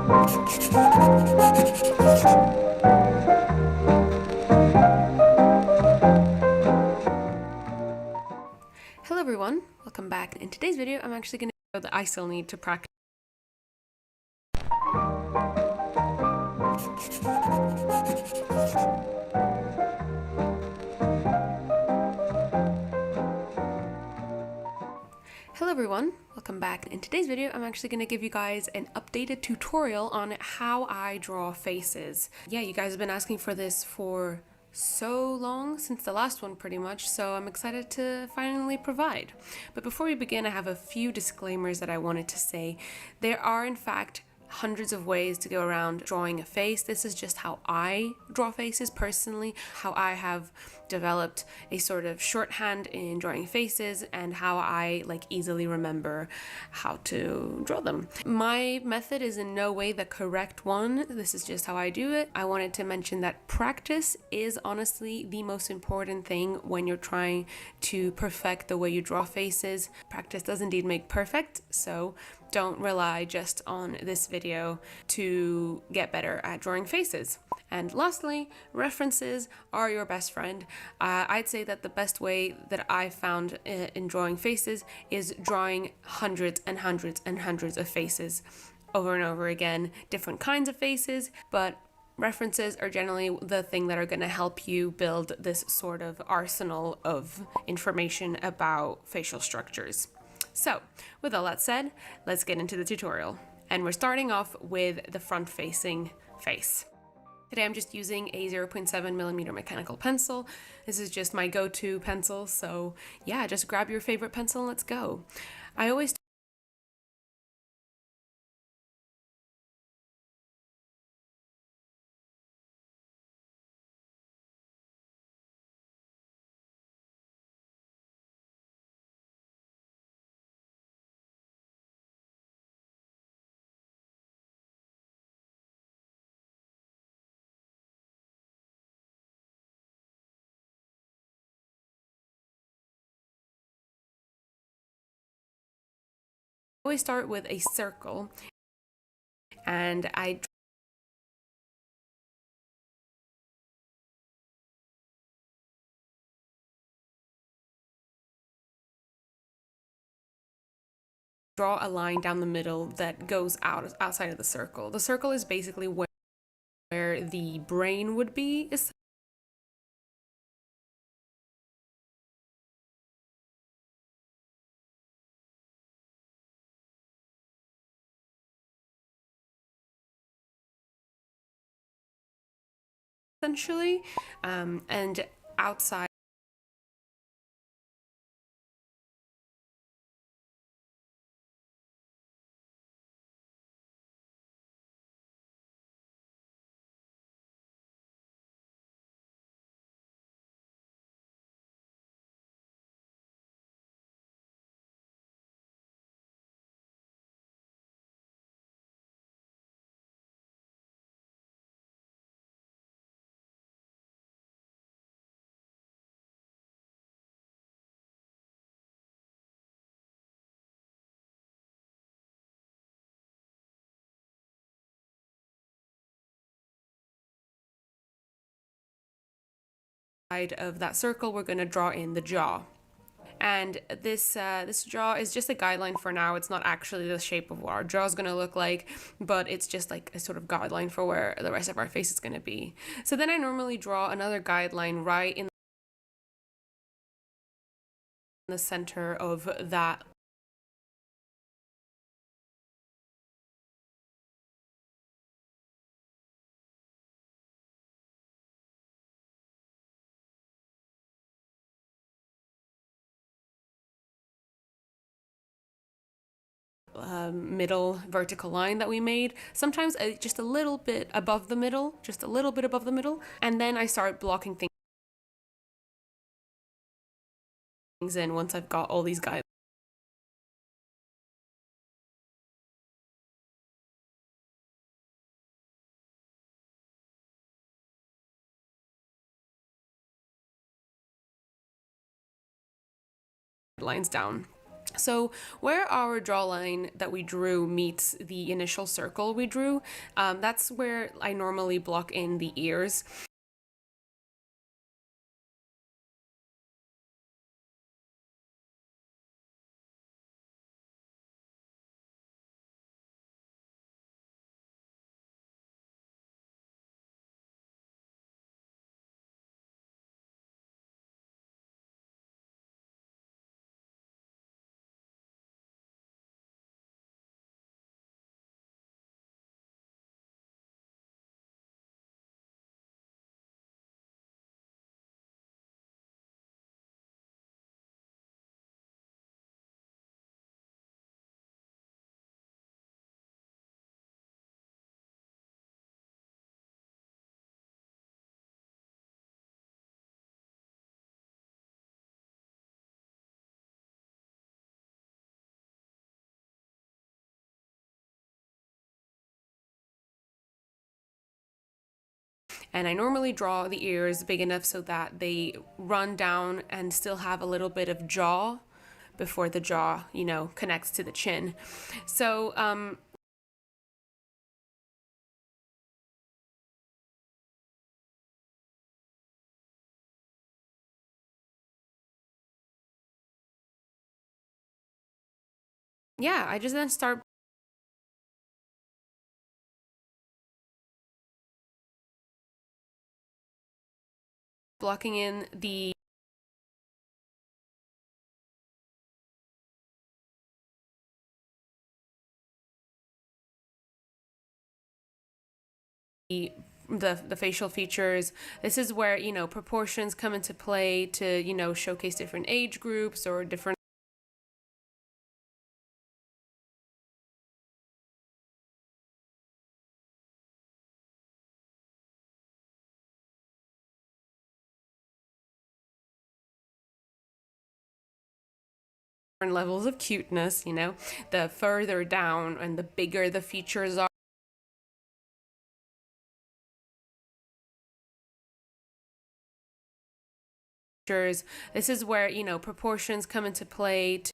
Hello everyone, welcome back. In today's video, I'm actually going to show that I still need to practice. Hello everyone, welcome back. In today's video, I'm actually going to give you guys an updated tutorial on how I draw faces. Yeah, you guys have been asking for this for so long, since the last one pretty much, so I'm excited to finally provide. But before we begin, I have a few disclaimers that I wanted to say. There are in fact hundreds of ways to go around drawing a face. This is just how I draw faces personally, how I have developed a sort of shorthand in drawing faces and how I easily remember how to draw them. My method is in no way the correct one. This is just how I do it. I wanted to mention that practice is honestly the most important thing when you're trying to perfect the way you draw faces. Practice does indeed make perfect, so don't rely just on this video to get better at drawing faces. And lastly, references are your best friend. I'd say that the best way that I found in drawing faces is drawing hundreds and hundreds and hundreds of faces over and over again, different kinds of faces, but references are generally the thing that are going to help you build this sort of arsenal of information about facial structures. So, with all that said, let's get into the tutorial. And we're starting off with the front-facing face. Today I'm just using a 0.7mm mechanical pencil. This is just my go-to pencil, so yeah, just grab your favorite pencil and let's go. I always start with a circle, and I draw a line down the middle that goes outside of the circle. The circle is basically where the brain would be. Essentially, and outside of that circle, we're going to draw in the jaw. And this jaw is just a guideline for now. It's not actually the shape of what our jaw is going to look like, but it's just like a sort of guideline for where the rest of our face is going to be. So then I normally draw another guideline right in the center of that middle vertical line that we made. Sometimes just a little bit above the middle, just a little bit above the middle. And then I start blocking things in once I've got all these guidelines down. So where our jawline that we drew meets the initial circle we drew, that's where I normally block in the ears. And I normally draw the ears big enough so that they run down and still have a little bit of jaw before the jaw, connects to the chin. So, yeah, I just then start blocking in the facial features. This is where, proportions come into play to, showcase different age groups or different levels of cuteness, the further down and the bigger the features are. This is where, proportions come into play to,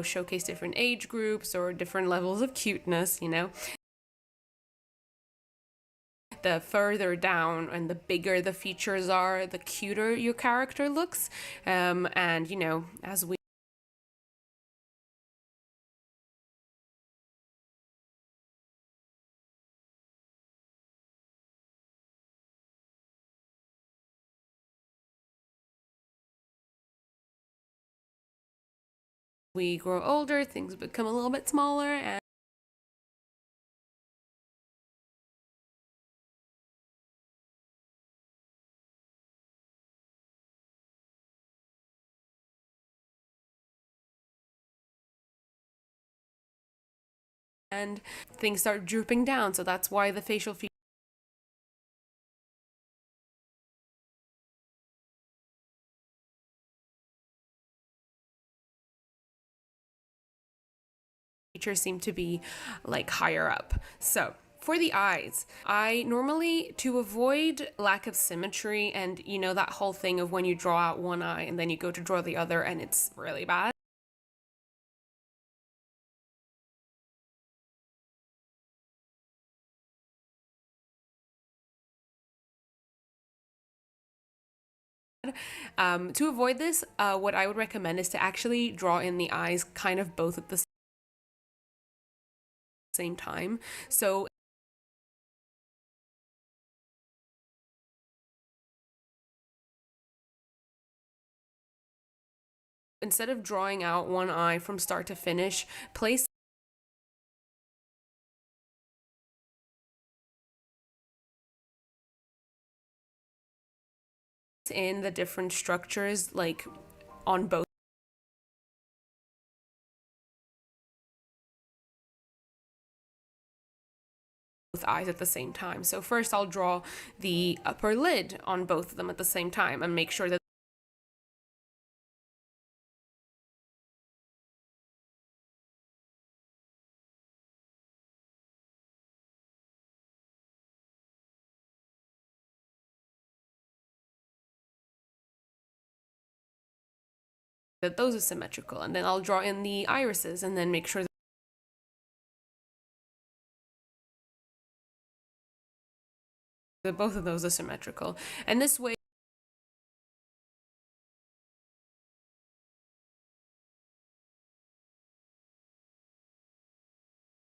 showcase different age groups or different levels of cuteness, the further down and the bigger the features are, the cuter your character looks. And, as we grow older, things become a little bit smaller, and things start drooping down. So that's why the facial features seem to be like higher up. So for the eyes, I normally, to avoid lack of symmetry and that whole thing of when you draw out one eye and then you go to draw the other and it's really bad, to avoid this, what I would recommend is to actually draw in the eyes kind of both at the same time. So instead of drawing out one eye from start to finish, place in the different structures like on both both eyes at the same time. So first I'll draw the upper lid on both of them at the same time and make sure that those are symmetrical. And then I'll draw in the irises and then make sure that both of those are symmetrical. And this way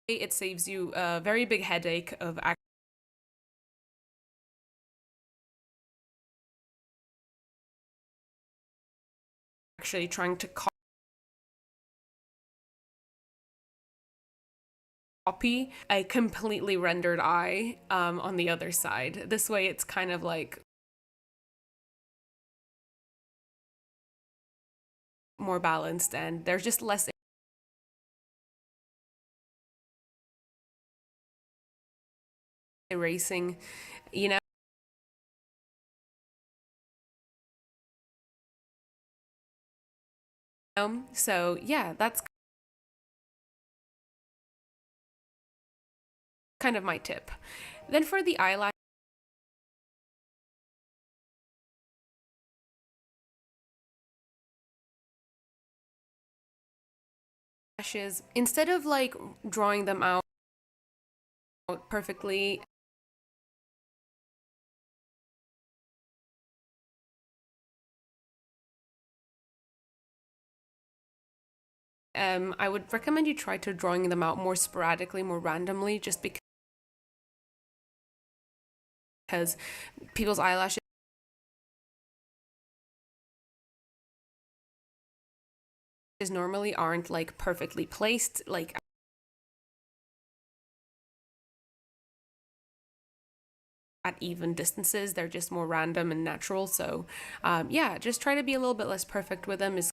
it saves you a very big headache of actually trying to copy a completely rendered eye on the other side. This way it's kind of like more balanced and there's just less erasing, you know? So yeah, that's kind of my tip. Then for the eyelashes, instead of like drawing them out perfectly, I would recommend you try to drawing them out more sporadically, more randomly, just because people's eyelashes normally aren't like perfectly placed, like at even distances. They're just more random and natural. So yeah, just try to be a little bit less perfect with them is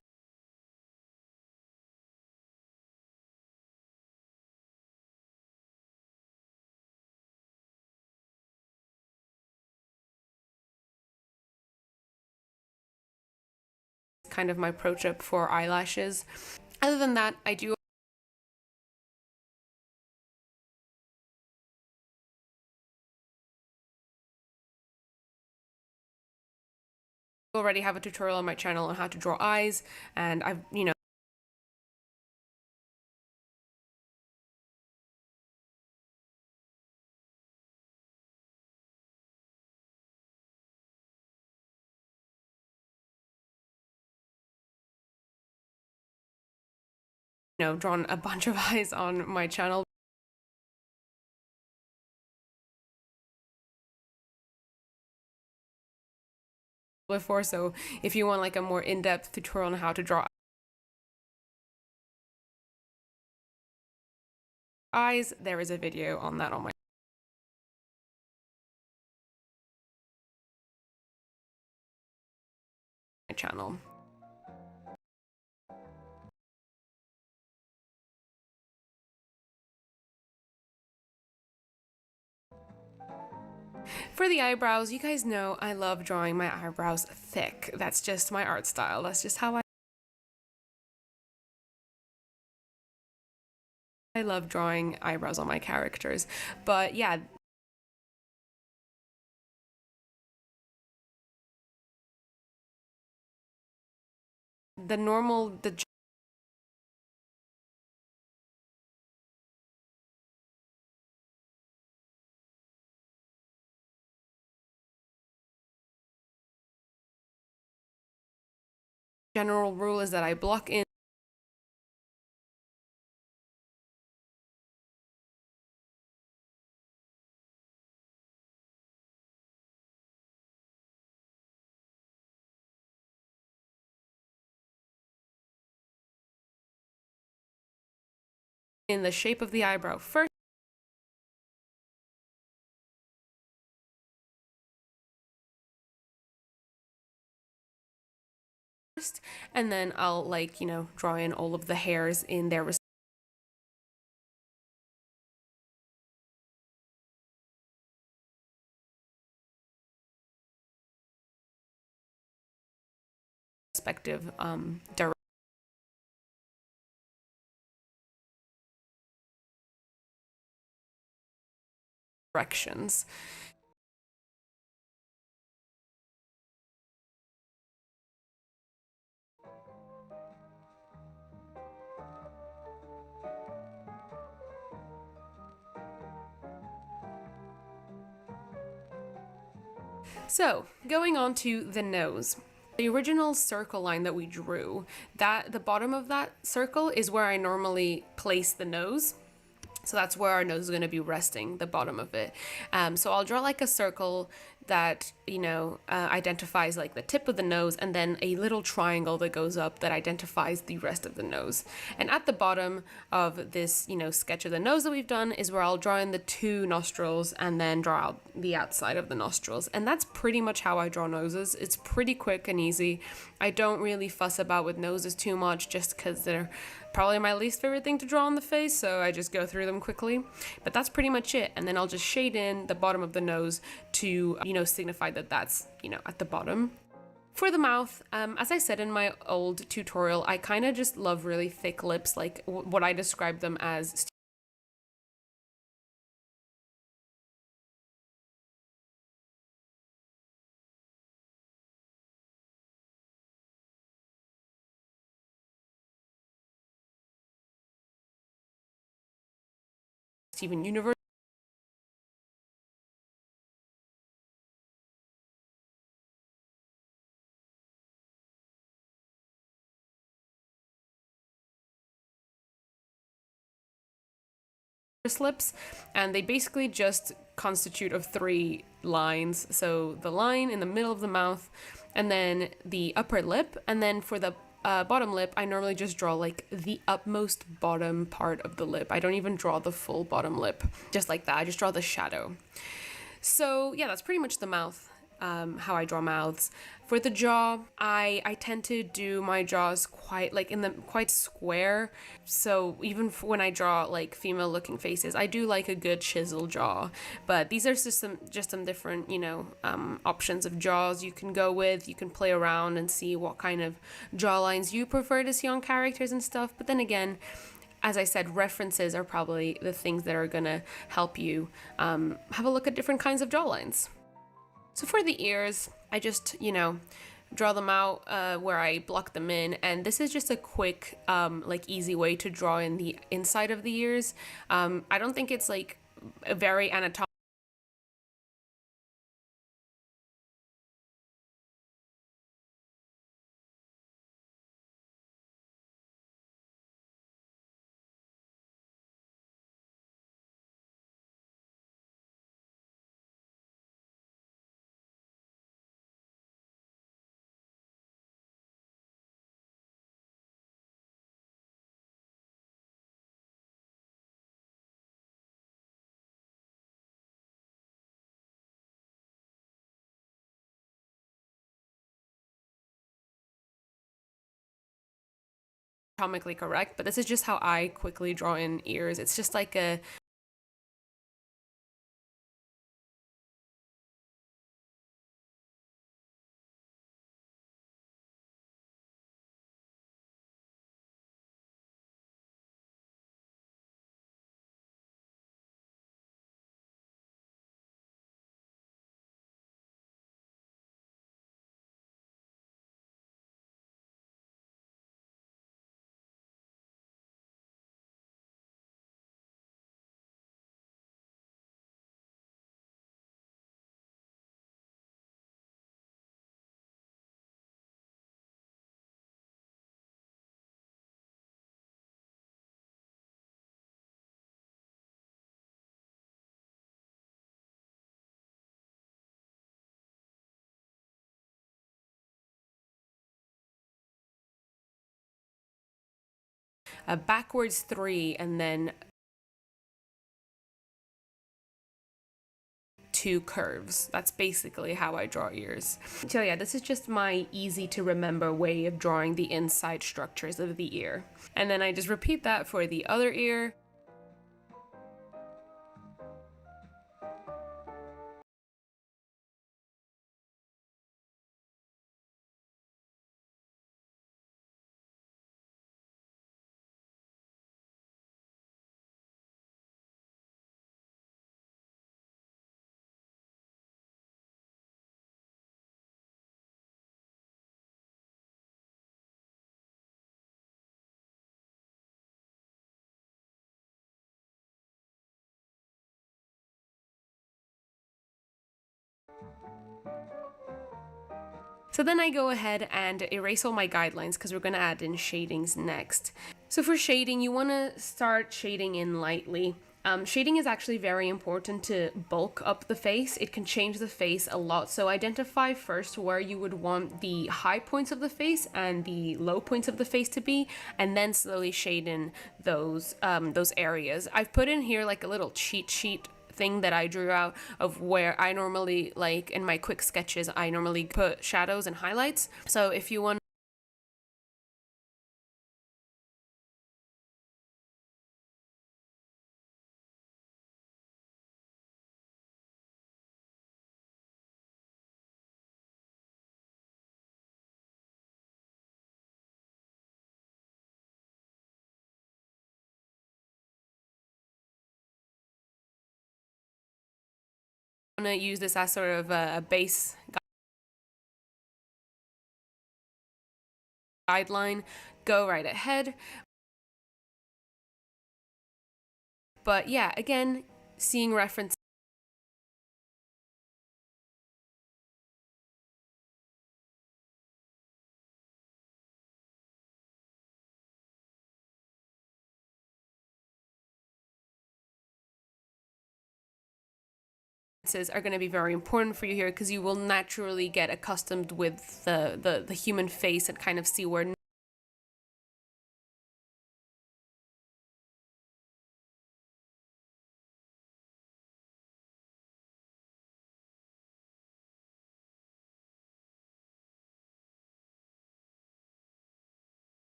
kind of my pro tip for eyelashes. Other than that, I do already have a tutorial on my channel on how to draw eyes, and I've, you know, drawn a bunch of eyes on my channel before. So if you want like a more in-depth tutorial on how to draw eyes, there is a video on that on my channel. For the eyebrows, you guys know I love drawing my eyebrows thick. That's just my art style. That's just how I love drawing eyebrows on my characters. But yeah, the general rule is that I block in the shape of the eyebrow first, and then I'll like, draw in all of the hairs in their respective directions. So, going on to the nose. The original circle line that we drew, that the bottom of that circle is where I normally place the nose. So that's where our nose is going to be resting, the bottom of it. So I'll draw like a circle that, identifies like the tip of the nose, and then a little triangle that goes up that identifies the rest of the nose. And at the bottom of this, sketch of the nose that we've done is where I'll draw in the two nostrils and then draw out the outside of the nostrils. And that's pretty much how I draw noses. It's pretty quick and easy. I don't really fuss about with noses too much just because they're probably my least favorite thing to draw on the face, so I just go through them quickly. But that's pretty much it. And then I'll just shade in the bottom of the nose to, signify that that's, at the bottom. For the mouth, as I said in my old tutorial, I kind of just love really thick lips, like what I describe them as Steven Universe lips, and they basically just constitute of three lines. So the line in the middle of the mouth, and then the upper lip, and then for the bottom lip, I normally just draw like the upmost bottom part of the lip. I don't even draw the full bottom lip, just like that. I just draw the shadow. So yeah, that's pretty much the mouth. How I draw mouths. For the jaw, I tend to do my jaws quite square. So even when I draw like female looking faces, I do like a good chisel jaw. But these are just some different, options of jaws you can go with. You can play around and see what kind of jaw lines you prefer to see on characters and stuff. But then again, as I said, references are probably the things that are gonna help you have a look at different kinds of jawlines. So for the ears, I just, draw them out where I block them in. And this is just a quick, easy way to draw in the inside of the ears. I don't think it's like a very anatomical. Anatomically correct, but this is just how I quickly draw in ears. It's just like a backwards 3 and then 2 curves. That's basically how I draw ears. So yeah, this is just my easy to remember way of drawing the inside structures of the ear. And then I just repeat that for the other ear. So then I go ahead and erase all my guidelines because we're going to add in shadings next. So for shading, you want to start shading in lightly. Shading is actually very important to bulk up the face. It can change the face a lot. So identify first where you would want the high points of the face and the low points of the face to be, and then slowly shade in those areas. I've put in here like a little cheat sheet thing that I drew out of where I normally, like in my quick sketches, I normally put shadows and highlights. So if you want to use this as sort of a base guideline, go right ahead. But yeah, again, seeing references are going to be very important for you here, because you will naturally get accustomed with the human face and kind of see where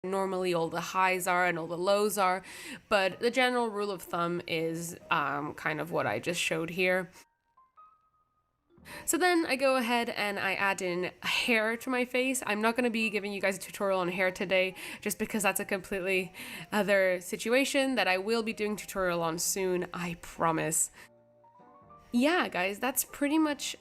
normally all the highs are and all the lows are, but the general rule of thumb is kind of what I just showed here. So then I go ahead and I add in hair to my face. I'm not going to be giving you guys a tutorial on hair today, just because that's a completely other situation that I will be doing tutorial on soon, I promise. Yeah, guys, that's pretty much